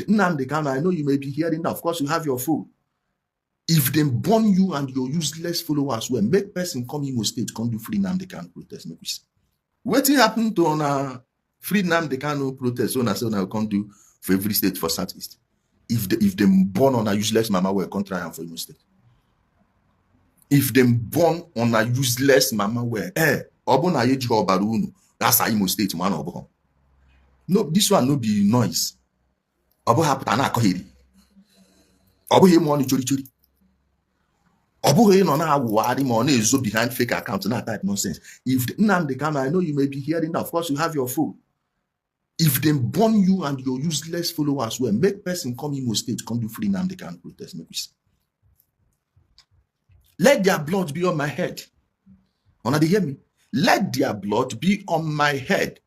Nnamdi Kanu, I know you may be hearing that, of course you have your phone. If they burn you and your useless followers, well, make person come Imo State, come do free Nnamdi Kanu protest. Make we see. What happened to on a free Nnamdi Kanu protest? So I can't do for every state for Southeast. If they burn on a useless mama, well, can't try for Imo State. If them born on a useless mama, well, obona yeji obarunu. That's a Imo State man obo. No, this one no be noise. Obo happen na kohiri. Obo he money chori. Obo he no na awari money is behind fake accounts na type nonsense. If Nnamdi Kanu, I know you may be hearing that, of course you have your phone. If they burn you and your useless followers, well, make person come Imo State, come do free Nnamdi Kanu protest. Make we see. Let their blood be on my head. Wanna they hear me? Let their blood be on my head.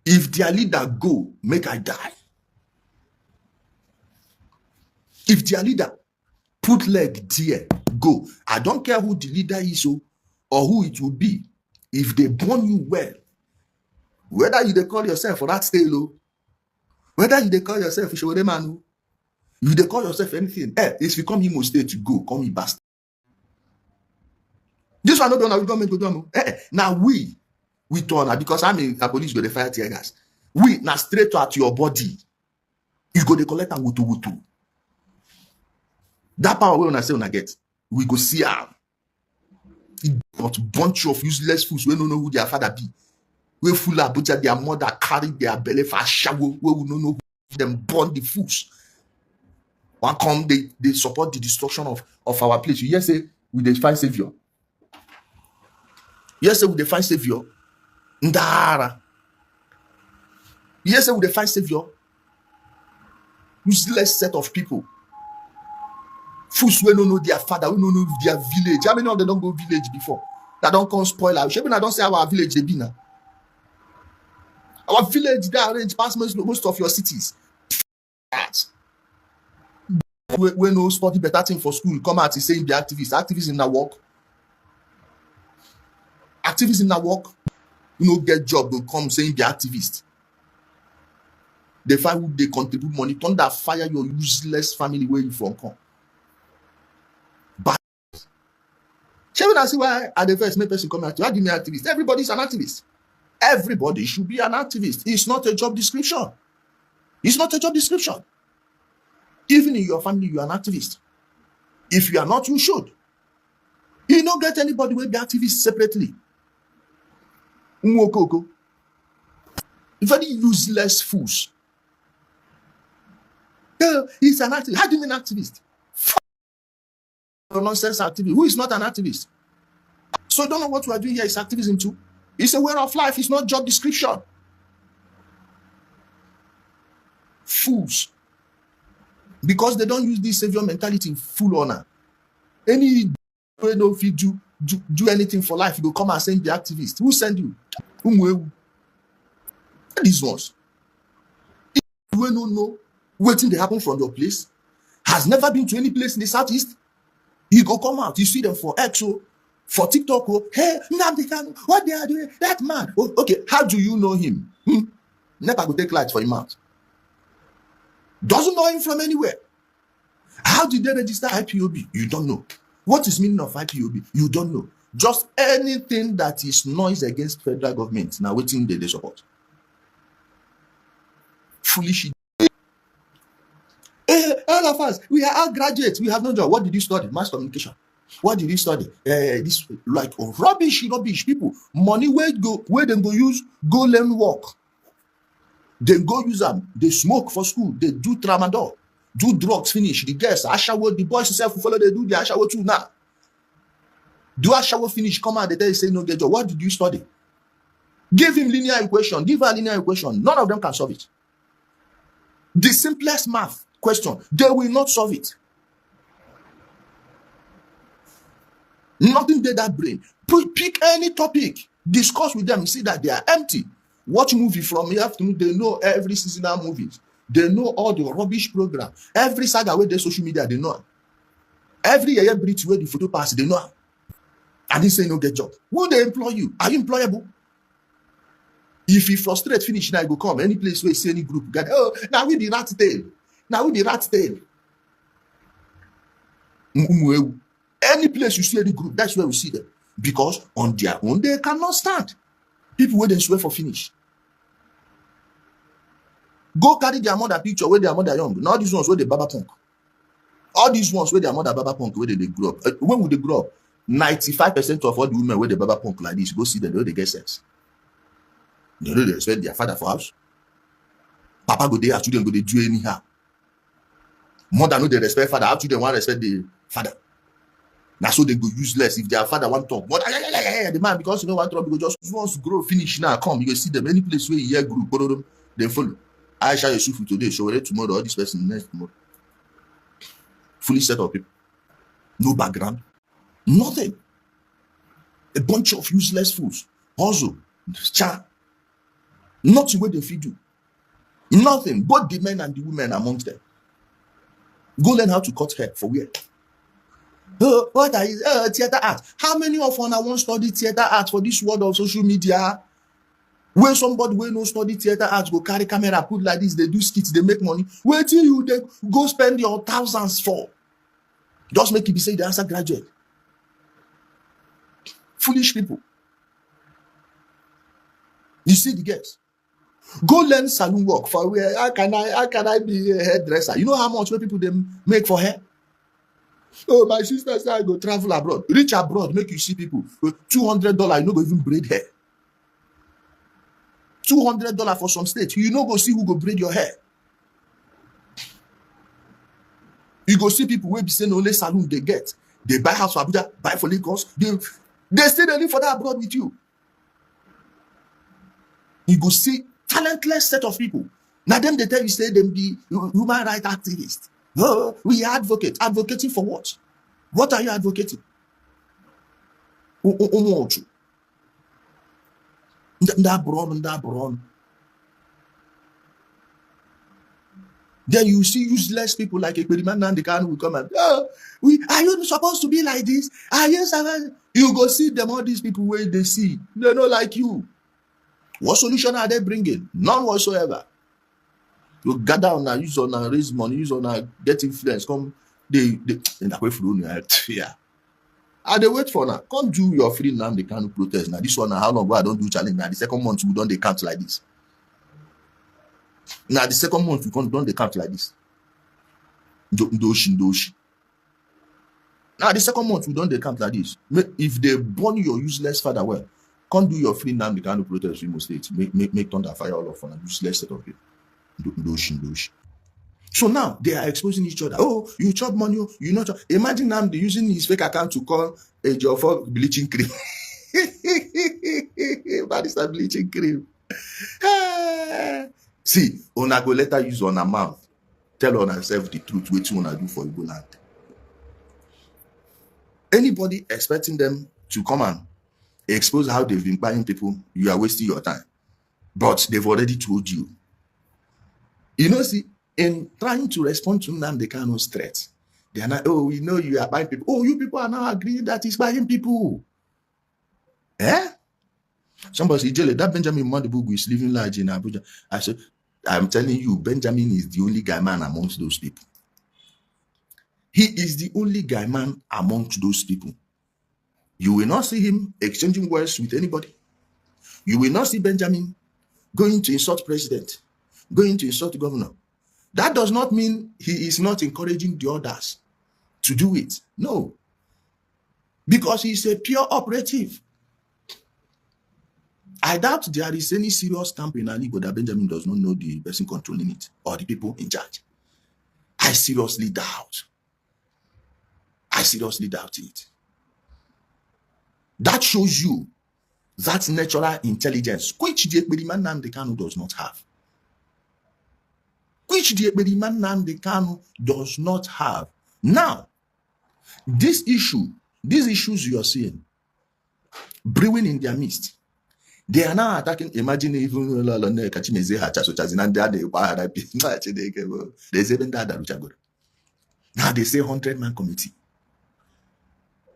If their leader go, make I die. If their leader put leg there, go. I don't care who the leader is or who it will be. If they burn you well, whether you they call yourself for that stale, whether you they call yourself Ishoredemanu, you they call yourself anything, it's become Imo State to go, come you bastard. This one not done, we government go do. Now we turn because I'm a police go the fire tear gas. We now straight at your body. You go the collect and wutu. That power we wanna say wanna get. We go see am. But bunch of useless fools we don't know who their father be. We fool about their mother carry their belly for a shower. We will not know who them born the fools. One come they support the destruction of our place. You hear say we dey find savior. Yes, we define savior. Ndara. Yes, we define savior. Useless set of people. Fools we don't know their father, we don't know their village. How many of them don't go village before? That don't come spoil our. Maybe I don't say our village they be now. Our village they arrange past most of your cities. We no sporty better thing for school. Come out and say be activist. Activism na work. Activism na work. You know, get job, go come saying be activist. They find who they contribute money. Turn that fire your useless family where you from come. But shall we see why at the first make person come out? How do you mean activist? Everybody's an activist. Everybody should be an activist. It's not a job description. It's not a job description. Even in your family, you are an activist. If you are not, you should. You don't get anybody will be activist separately. Very useless fools. He's an activist. How do you mean activist? Nonsense activist. Who is not an activist? So I don't know what we are doing here is activism too. It's a way of life. It's not job description. Fools. Because they don't use this savior mentality in full honor. Any know if you do anything for life, you go come and say be activist. Who send you? These ones. If you don't know waiting they happen from your place, has never been to any place in the Southeast, you go come out, you see them for EXO, for TikTok, hey, Nnamdi Kanu, what they are doing, that man. Oh, okay, how do you know him? Never go take lights for him out. Doesn't know him from anywhere. How did they register IPOB? You don't know. What is meaning of IPOB? You don't know. Just anything that is noise against federal government. Now waiting they support. Foolish. All of us, we are all graduates. We have no job. What did you study? Mass communication. What did you study? This like rubbish people. Money where they go use, go learn work. They go use them. They smoke for school. They do tramadol. Do drugs finish. The girls, Ashawo, the boys itself who follow, they do the Ashawo too now. Do Ashawo finish? Come out, they tell you, say no get job. What did you study? Give him linear equation. Give her linear equation. None of them can solve it. The simplest math question, they will not solve it. Nothing did that brain. Pick any topic. Discuss with them. See that they are empty. Watch movie from here afternoon. They know every seasonal movies. They know all the rubbish program. Every saga where they social media, they know. Every year bridge where the photo pass, they know. And they say no get job. Will they employ you? Are you employable? If he frustrate finish, now he go come any place where you see any group get, oh, now we the rat tail. Now we the rat tail. Any place you see any group, that's where we see them. Because on their own, they cannot stand. People where they swear for finish. Go carry their mother picture where their mother young. Not these ones where they baba punk. All these ones where their mother baba punk, where they grew up. When would they grow up? 95% of all the women where they baba punk like this, go see them, they get sex. They know they respect their father for house. Papa go there, children go they do anyhow. Mother know they respect father, how children want to respect the father. Now so they go useless if their father want talk. But the man, because you know one trouble, just wants to grow, finish now, come. You go see them any place where you hear group, go them, they follow. I shall Yusufu today, show it tomorrow, all this person next tomorrow. Fully set of people. No background. Nothing. A bunch of useless fools. Also, nothing where they feed you. Nothing. Both the men and the women amongst them. Go learn how to cut hair for where? What are you? Theater art. How many of us want to study theater art for this world of social media? Where somebody will no study theater art, go carry camera, put like this, they do skits, they make money. Wait till you they go spend your thousands for. Just make it be say the answer graduate. Foolish people. You see the girls. Go learn salon work for where how can I be a hairdresser? You know how much people they make for hair? Oh, my sister said I go travel abroad. Reach abroad, make you see people. $200, you know go even braid hair. $200 for some state. You know go see who go braid your hair. You go see people who be saying only salon they get. They buy house for Abuja, buy for Lagos. They stay there for that abroad with you. You go see talentless set of people. Now them they tell you say them be human rights activists. Oh, we advocate. Advocating for what? What are you advocating? Then you see useless people like Nnamdi Kanu will come and are you supposed to be like this? Are you supposed? You go see them, all these people where they see. They're not like you. What solution are they bringing? None whatsoever. You gather on and use on and raise money, use on and get influence. Come, they wait for you. Yeah. And they wait for now. Come do your free Nnamdi Kanu protest. Now this one, now how long ago I don't do challenge? Now the second month we don't they count like this. Now the second month we don't they count like this. Doshi. Now the second month we don't they count like this. If they burn your useless father, well, come do your free Nnamdi Kanu protest in Imo State. Make thunder fire all of on a useless set of it. Doshi. So now they are exposing each other. Oh, you chop money, you not chop. Imagine Nnamdi using his fake account to call a job for bleaching cream. That is a bleaching cream. See, una go let her use on her mouth. Tell on herself the truth, what you wanna do for Igbo land. Anybody expecting them to come and expose how they've been buying people, you are wasting your time. But they've already told you. You know, see, in trying to respond to Nnamdi Kanu's threat, they are not, oh, we know you are buying people. Oh, you people are now agreeing that he's buying people. Eh? Somebody said, Ijele, that Benjamin Madibugu is living large in Abuja. I said, I'm telling you, Benjamin is the only guy man amongst those people. He is the only guy man amongst those people. You will not see him exchanging words with anybody. You will not see Benjamin going to insult president, going to insult the governor. That does not mean he is not encouraging the others to do it. No. Because he's a pure operative. I doubt there is any serious camp in Aligo that Benjamin does not know the person controlling it or the people in charge. I seriously doubt. I seriously doubt it. That shows you that natural intelligence, which the Nnamdi Kanu does not have. Which the Nnamdi Kanu does not have. Now, these issues you are seeing brewing in their midst, they are now attacking. Imagine even now they say 100-man committee.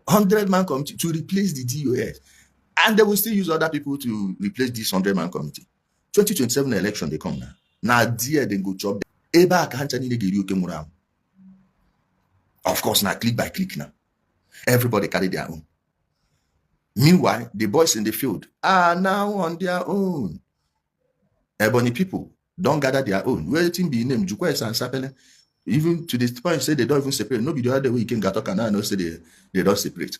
100-man committee to replace the DOS. And they will still use other people to replace this 100-man committee. 2027 election they come now. Now dear they go job. Eba ka hancha niile ga-eri oke nwụrụ anwụ. Of course, now click by click now. Everybody carry their own. Meanwhile, the boys in the field are now on their own. Ebony people don't gather their own. Waiting be named Jukwes and Sapele. Even to this point, say they don't even separate. Nobody the other way you can get talk and I know say they don't separate.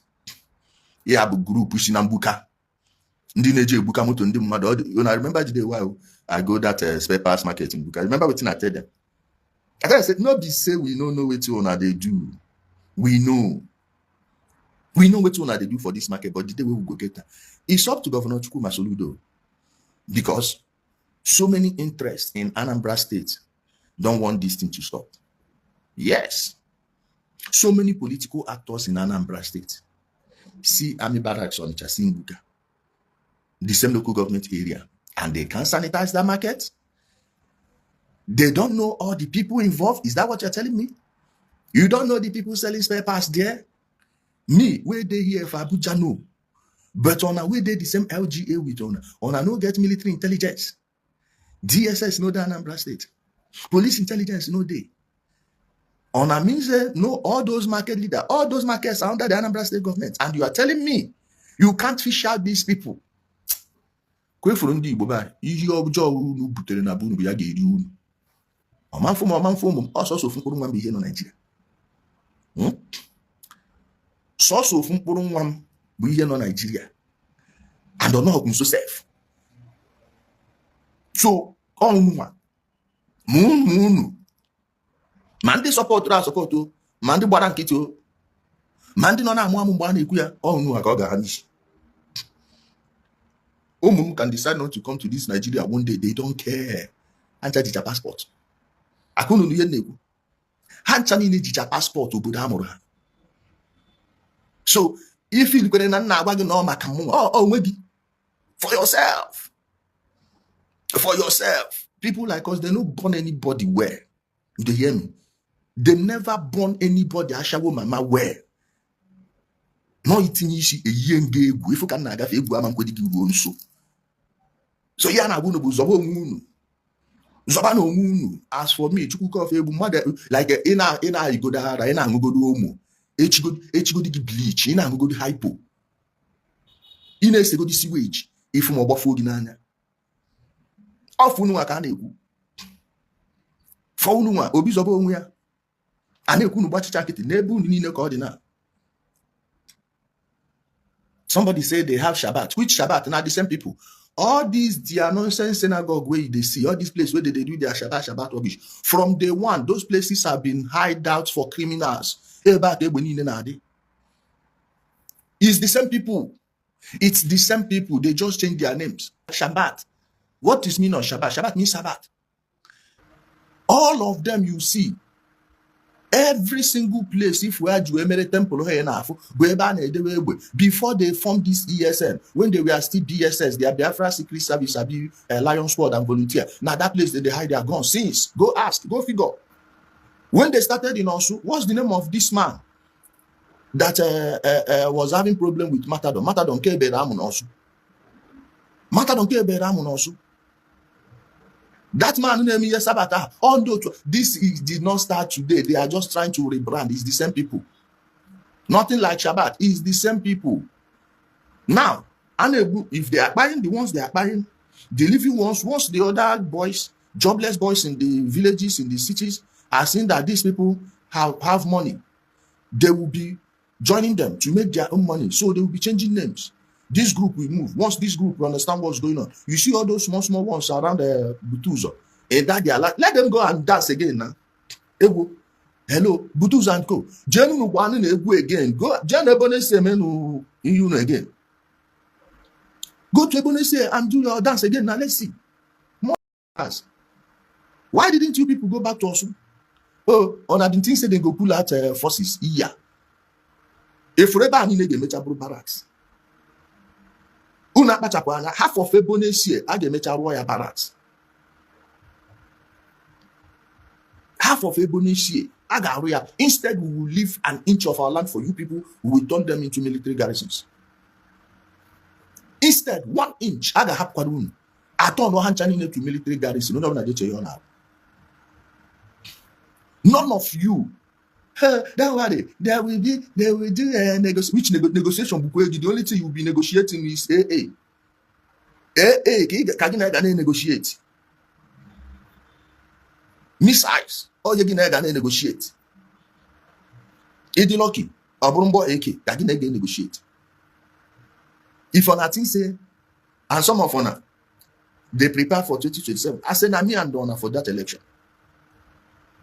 Yeah, have a group pushing Ambuka. I remember the day while I go that spare parts market in Buka. I remember what I tell them. I said, no, be say we don't know what they do. We know what they do for this market, but the day we will go get that. It's up to Governor Chukwu Masoludo because so many interests in Anambra State don't want this thing to stop. Yes. So many political actors in Anambra State see Army Barracks on Chasimbuka, the same local government area, and they can't sanitize that market. They don't know all the people involved. Is that what you're telling me? You don't know the people selling spare parts there? Me, where they here for Abuja, no. But on a way they the same LGA with on a no get military intelligence. DSS no the Anambra State. Police intelligence no they. On a means no all those market leaders, all those markets are under the Anambra State government. And you are telling me you can't fish out these people. Kwe for ndi boba, iyi ojo unu butere na bunu ya ga eri unu. Omanfo also so fun nwa be here no Nigeria. So fun nwa be here no Nigeria. And don't know so safe. So on one. Moon. Mandi support o. Mandi gbara nkiti o. Mandi no na amu mgba na ekwu ya. Onu aka ọ ga-anish. Can decide not to come to this Nigeria one day. They don't care. Hancha jicha passport. Akunu nuye neku. Hancha ni jicha passport obodo amụrụ ha. So if you look at na agwa gị na ọ maka mụ, onwe gị. For yourself. For yourself. People like us, they don't born anybody where. You hear me? They never born anybody ashawo mama where. No eating ishi a yenge egu. If you can nagafe egu amamkwedi gi nso. So yeah, na bunu zobo munu. Zoba no munu. As for me, chukuko of ebu mother like ina igodara ina ngugodu omo. Echigo di bleach ina ngugodu hypo. Ina esego di sewage. If mo bofo gi nanya. Ofunu aka na ekwu. For unu nwa obi zobo onwe ya. Ana ekwu nu gbachicha kiti na ebe unu niile ka ọ dị na. Somebody said they have Shabbat. Which Shabbat? Now the same people. All these their nonsense synagogue where they see, all these places where they do their Shabbat rubbish. From day one, those places have been hideouts for criminals. It's the same people. It's the same people. They just change their names. Shabbat. What is mean on Shabbat? Shabbat means Sabbath. All of them you see. Every single place, if we had Emere Temple before they formed this ESN, when they were still BSS, their Biafra Secret Service, Lion Sword and Volunteer. Now that place they hide their guns since. Go ask, go figure. When they started in Osu, what's the name of this man that was having problem with Matadon? Matadon Kebe Ramun Osu. Matadon Kebe Ramun Osu. That man named Sabata. Although this did not start today, they are just trying to rebrand. It's the same people. Nothing like Shabbat. It's the same people. Now, if they are buying the ones they are buying, the living ones, once the other boys, jobless boys in the villages, in the cities, are seeing that these people have money, they will be joining them to make their own money. So they will be changing names. This group will move. Once this group will understand what's going on, you see all those small ones around the Butuzo. And that they are like, let them go and dance again now. Hello, Butuzo and Co. Jenu one in Egu again. Go, Jen Ebonese menu you again. Go to Ebonese and do your dance again. Now let's see. More dance. Why didn't you people go back to Osun? Oh, on I didn't think say they go pull out forces. Yeah. If Reba and they Metabro barracks. Half of Ebonese are the Mecha Royal Barracks. Half of Ebonese are the Royal. Instead, we will leave an inch of our land for you people. We will turn them into military garrisons. Instead, 1 inch, aga hap kwadun. Atọ no hanchani to military garrison. No na deche yona. None of you. Don't worry. There will do which negotiation. The only thing you'll be negotiating is AA. Can you negotiate? Missiles. All you can negotiate. Edi lucky. Aburumbo AK. Can you negotiate? If on that thing say, and some of honor, they prepare for 2027. I say Nami and Donna for that election.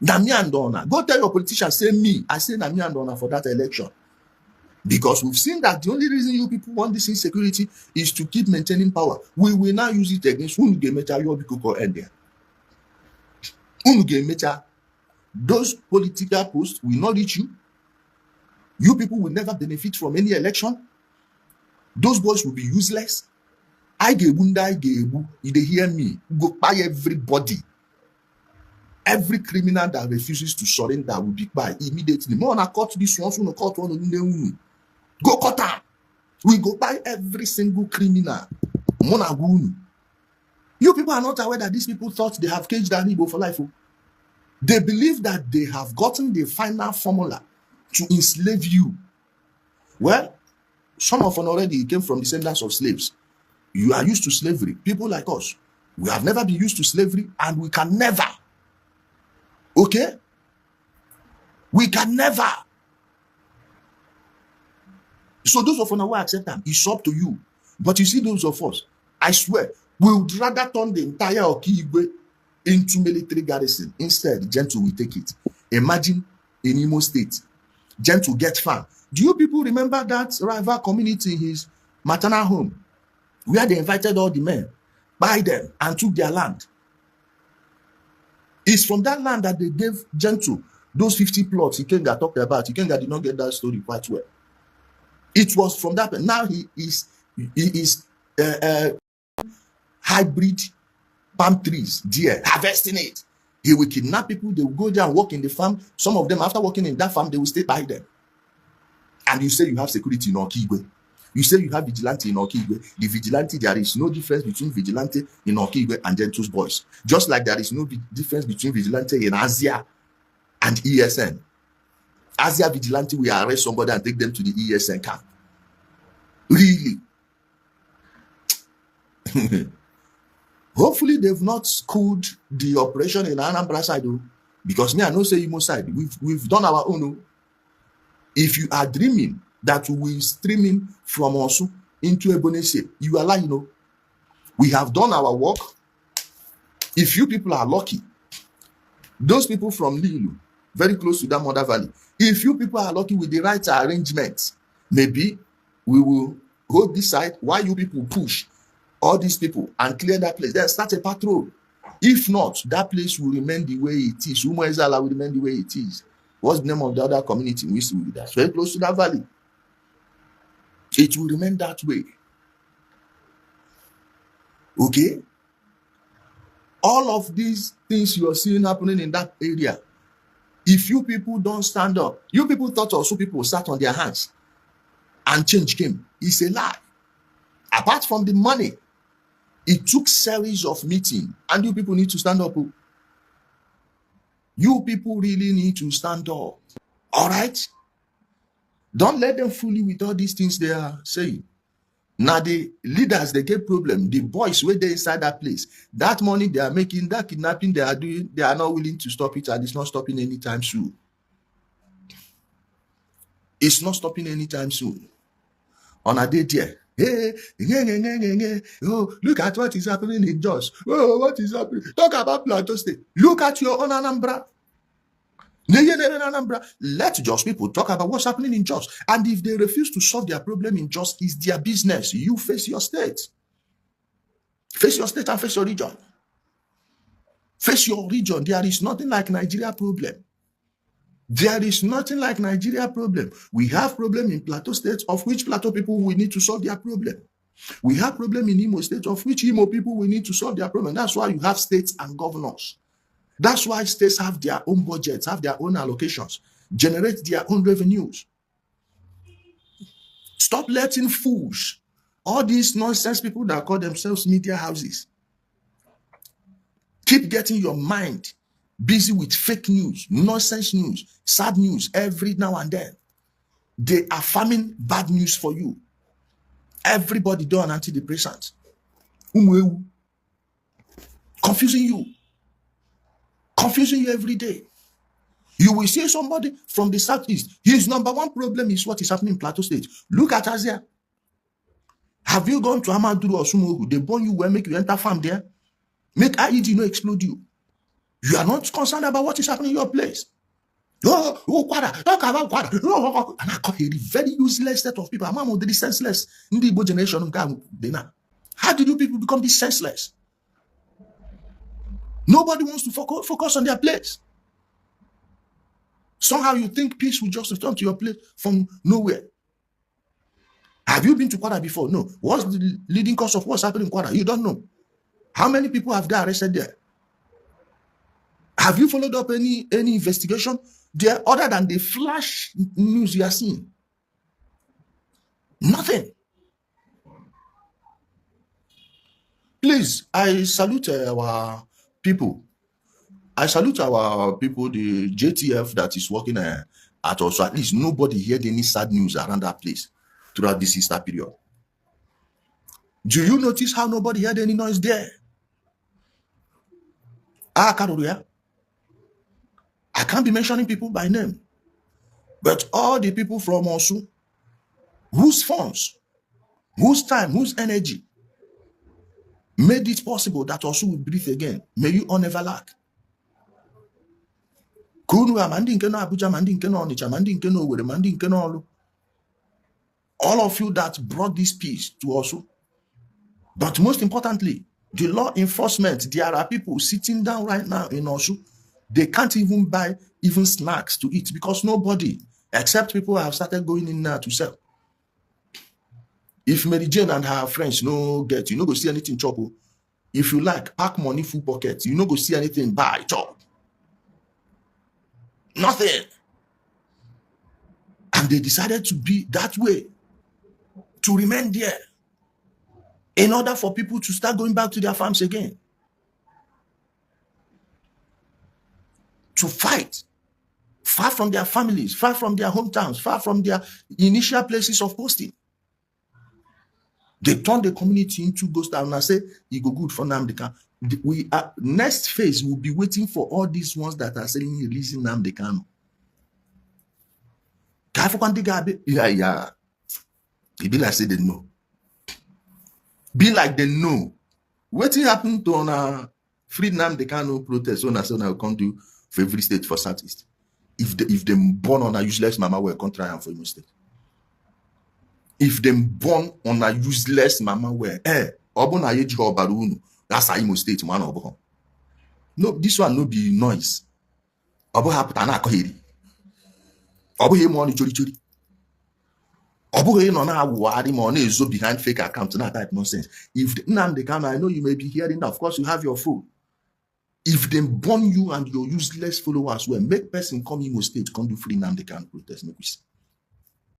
Nami and Donna. Go tell your politicians, say me. I say Nami and Donna for that election. Because we've seen that the only reason you people want this insecurity is to keep maintaining power. We will now use it against those political posts will not reach you. You people will never benefit from any election. Those boys will be useless. I get you they hear me. Go buy everybody. Every criminal that refuses to surrender will be by immediately. More na cut this one, so no cut one. Go cut her. We go buy every single criminal. You people are not aware that these people thought they have caged an Igbo for life. They believe that they have gotten the final formula to enslave you. Well, some of them already came from descendants of slaves. You are used to slavery. People like us, we have never been used to slavery, and we can never. Okay? We can never. So those of us who accept them, it's up to you. But you see those of us, I swear, we would rather turn the entire Okigwe into military garrison. Instead, Gentle will take it. Imagine in Imo State, Gentle get farm. Do you people remember that rival community in his maternal home, where they invited all the men, buy them, and took their land? It's from that land that they gave Gentle those 50 plots Ikenga talked about. Ikenga did not get that story quite well. It was from that. Now he is hybrid palm trees there, harvesting it. He will kidnap people. They will go there and work in the farm. Some of them, after working in that farm, they will stay by them. And you say you have security in Okigwe. You say you have vigilante in Okigwe. The vigilante, there is no difference between vigilante in Okigwe and Gentle's boys. Just like there is no difference between vigilante in Asia and ESN. Asia vigilante will arrest somebody and take them to the ESN camp. Really? Hopefully they've not schooled the operation in Anambra side, though, because me I know say Imo side. We've done our own. If you are dreaming that we will streaming from Osu into Ebonese, you are lying. We have done our work. If you people are lucky, those people from Lilu, very close to that Mother Valley, if you people are lucky with the right arrangements, maybe we will hold this side while you people push all these people and clear that place. Then start a patrol. If not, that place will remain the way it is. Umo Ezala will remain the way it is. What's the name of the other community? That's very close to that valley. It will remain that way. Okay? All of these things you are seeing happening in that area, if you people don't stand up, you people thought also people sat on their hands and change came. It's a lie. Apart from the money, it took series of meetings, and you people need to stand up. You people really need to stand up. All right? Don't let them fool you with all these things they are saying. Now the leaders, they get problem. The boys where they inside that place, that money they are making, that kidnapping they are doing, they are not willing to stop it, and it's not stopping anytime soon. It's not stopping anytime soon. On a day there, hey, oh, look at what is happening in Jos. Oh, what is happening? Talk about Plateau State. Look at your own Anambra. Let Jos people talk about what's happening in Jos. And if they refuse to solve their problem in Jos, it's their business. You face your state. Face your state and face your region. Face your region. There is nothing like Nigeria problem. There is nothing like Nigeria problem. We have problem in Plateau State, of which Plateau people will need to solve their problem. We have problem in Imo State, of which Imo people will need to solve their problem. That's why you have states and governors. That's why states have their own budgets, have their own allocations, generate their own revenues. Stop letting fools, all these nonsense people that call themselves media houses, Keep getting your mind busy with fake news, nonsense news, sad news every now and then. They are farming bad news for you. Everybody do an antidepressant. Confusing you every day. You will see somebody from the southeast. His number one problem is what is happening in Plateau State. Look at us here. Have you gone to Amaduru or Sumogu? They burn you well, make you enter farm there. Make IED no explode you. You are not concerned about what is happening in your place. Talk about Kwara. And I call it a very useless set of people. I'm among the senseless. In the Igbo generation, how did you people become this senseless? Nobody wants to focus on their place. Somehow you think peace will just return to your place from nowhere. Have you been to Kwara before? No. What's the leading cause of what's happening in Kwara? You don't know. How many people have they arrested there? Have you followed up any investigation there other than the flash news you are seeing? Nothing. Please, I salute our people. I salute our people, the JTF that is working at us. So at least nobody heard any sad news around that place throughout this Easter period. Do you notice how nobody heard any noise there? I can't be mentioning people by name, but all the people from Osu, whose funds, whose time, whose energy made it possible that Osu will breathe again, may you all never lack. All of you that brought this peace to Osu. But most importantly, the law enforcement, there are people sitting down right now in Osu. They can't even buy even snacks to eat because nobody, except people have started going in now to sell. If Mary Jane and her friends no get, you no go see anything chop. If you like, pack money full pocket, you no go see anything buy chop. Nothing. And they decided to be that way, to remain there, in order for people to start going back to their farms again. To fight, far from their families, far from their hometowns, far from their initial places of posting. They turn the community into ghost town and say, it go good for Nnamdi Kanu. We are, next phase will be waiting for all these ones that are saying releasing Nnamdi Kanu. Yeah. It be like say they know. Be like they know. What happened to on free Nnamdi Kanu protest when I said I will come to for every state for Southeast? If they born on a useless mama will come try and for Imo State. If them born on a useless mama where obona yeji ho barunu, that's a Imo State man obo. No, this one no be noise. Obo happen na akohiri. Obo he money chori. Obo he no na awari money is behind fake account na type nonsense. If Nnamdi Kanu, I know you may be hearing that. Of course you have your phone. If they burn you and your useless followers will make person come Imo State come do free Nnamdi Kanu protest, make we see.